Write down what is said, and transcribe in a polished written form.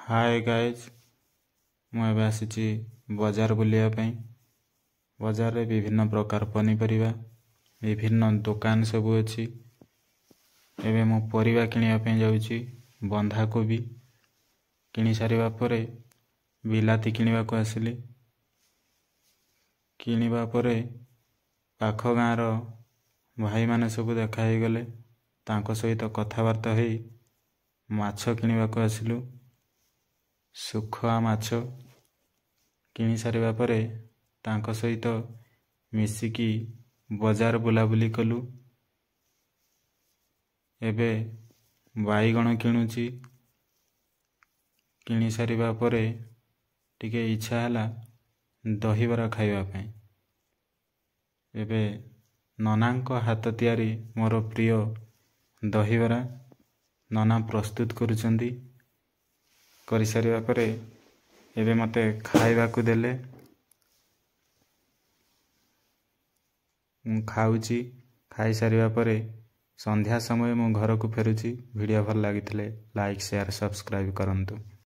Hi guys मुझे आसी बजार बुलिया बजार रे विभिन्न प्रकार पनीपरिया विभिन्न दुकान सब अच्छी एबे मो परिवा किनिया जाउची। बंधाकोबी किनि सारिबा परे बिलाती किनिबा को आसिली। किनिबा परे पाख गाँर भाई माने सब देखा ही गले तांको सहित कथबार्ता होई माछ किनिबा को आसिलु। सुखुआ माछ किनि सारिबा परे तांको सहित मिसिकी बजार बुलाबुली कलु। एबे बाईगण किणुची। किनि सारिबा परे टिके इच्छा हला दहीबरा खाइबा पई। एबे ननांको हाथ तियारी मोर प्रिय दहीबरा नना प्रस्तुत करुचंदी। करि सारिबा परे एबे मते खाइबा को देले खाउची। खाई सारिबा परे संध्या समय मो घर को फेरुची। वीडियो भल लागिथिले लाइक शेयर सब्सक्राइब करंतु।